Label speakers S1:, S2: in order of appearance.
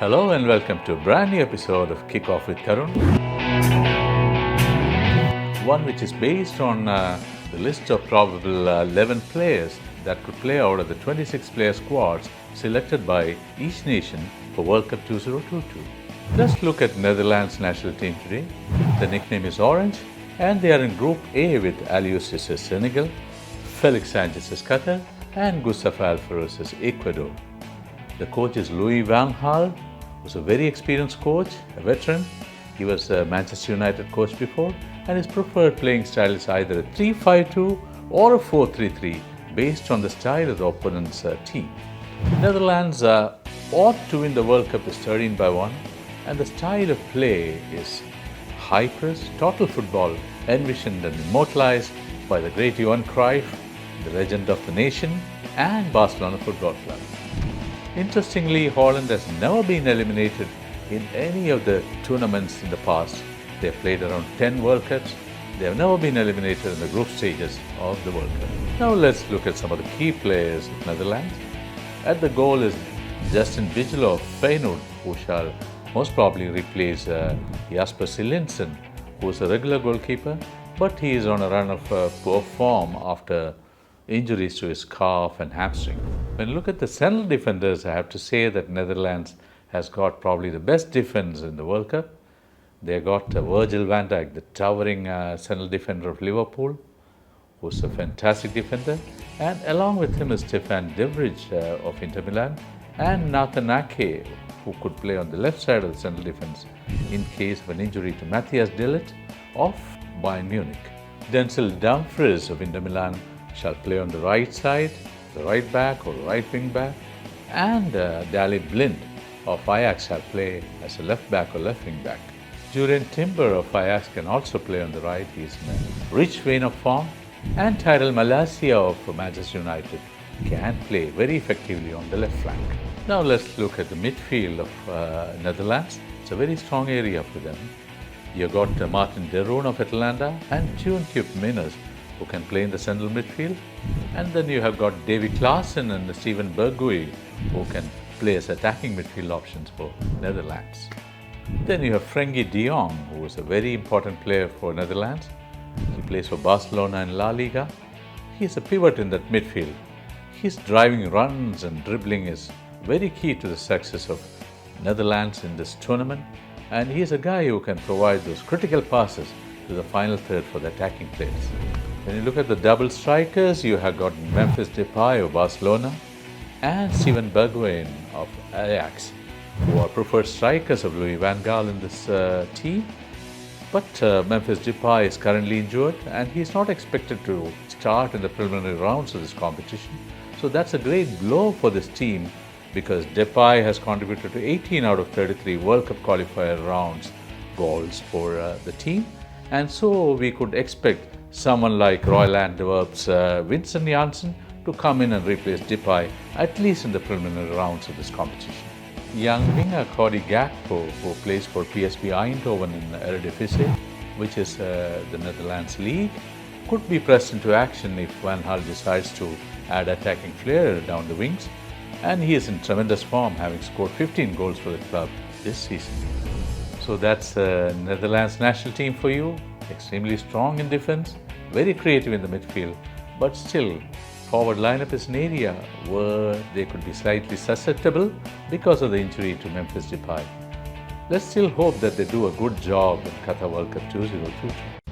S1: Hello and welcome to a brand new episode of Kick Off with Karun. One which is based on the list of probable 11 players that could play out of the 26-player squads selected by each nation for World Cup 2022. Let's look at Netherlands national team today. The nickname is Orange and they are in Group A with Aliou's Senegal, Felix Sanchez's Qatar and Mustafa Alfaro's Ecuador. The coach is Louis van Gaal, who's a very experienced coach, a veteran. He was a Manchester United coach before, and his preferred playing style is either a 3-5-2 or a 4-3-3 based on the style of the opponent's team. The Netherlands ought to win the World Cup is 13-1, and the style of play is high press, total football, envisioned and immortalized by the great Johan Cruyff, the legend of the nation, and Barcelona Football Club. Interestingly, Holland has never been eliminated in any of the tournaments in the past. They have played around 10 World Cups. They have never been eliminated in the group stages of the World Cup. Now let's look at some of the key players of Netherlands. At the goal is Justin Bijlo of Feyenoord, who shall most probably replace Jasper Cillessen, who is a regular goalkeeper, but he is on a run of poor form after injuries to his calf and hamstring. When you look at the central defenders, I have to say that Netherlands has got probably the best defense in the World Cup. They got Virgil van Dijk, the towering central defender of Liverpool, who's a fantastic defender. And along with him is Stefan de Vrij of Inter Milan and Nathan Ake, who could play on the left side of the central defense in case of an injury to Matthias de Ligt of Bayern Munich. Denzel Dumfries of Inter Milan shall play on the right side, the right back or right wing back, and Daley Blind of Ajax shall play as a left back or left wing back. Jurien Timber of Ajax can also play on the right. He is in a rich vein of form. And Tyrell Malacia of Manchester United can play very effectively on the left flank. Now let's look at the midfield of Netherlands. It's a very strong area for them. You got Martin de Roon of Atlanta and Tune Kip Miners, who can play in the central midfield. And then you have got Davy Klaassen and Steven Bergwijn, who can play as attacking midfield options for Netherlands. Then you have Frenkie de Jong, who is a very important player for Netherlands. He plays for Barcelona and La Liga. He is a pivot in that midfield. His driving runs and dribbling is very key to the success of Netherlands in this tournament. And he is a guy who can provide those critical passes to the final third for the attacking players. When you look at the double strikers, you have got Memphis Depay of Barcelona and Steven Bergwijn of Ajax, who are preferred strikers of Louis van Gaal in this team. But Memphis Depay is currently injured and he is not expected to start in the preliminary rounds of this competition. So that's a great blow for this team because Depay has contributed to 18 out of 33 World Cup qualifier rounds goals for the team. And so we could expect someone like Royal Antwerp's Vincent Janssen to come in and replace Depay, at least in the preliminary rounds of this competition. Young winger Cody Gakpo, who plays for PSV Eindhoven in Eredivisie, which is the Netherlands league, could be pressed into action if Van Gaal decides to add attacking flair down the wings. And he is in tremendous form, having scored 15 goals for the club this season. So that's the Netherlands national team for you. Extremely strong in defense, very creative in the midfield, but still forward lineup is an area where they could be slightly susceptible because of the injury to Memphis Depay. Let's still hope that they do a good job in Qatar World Cup 2022.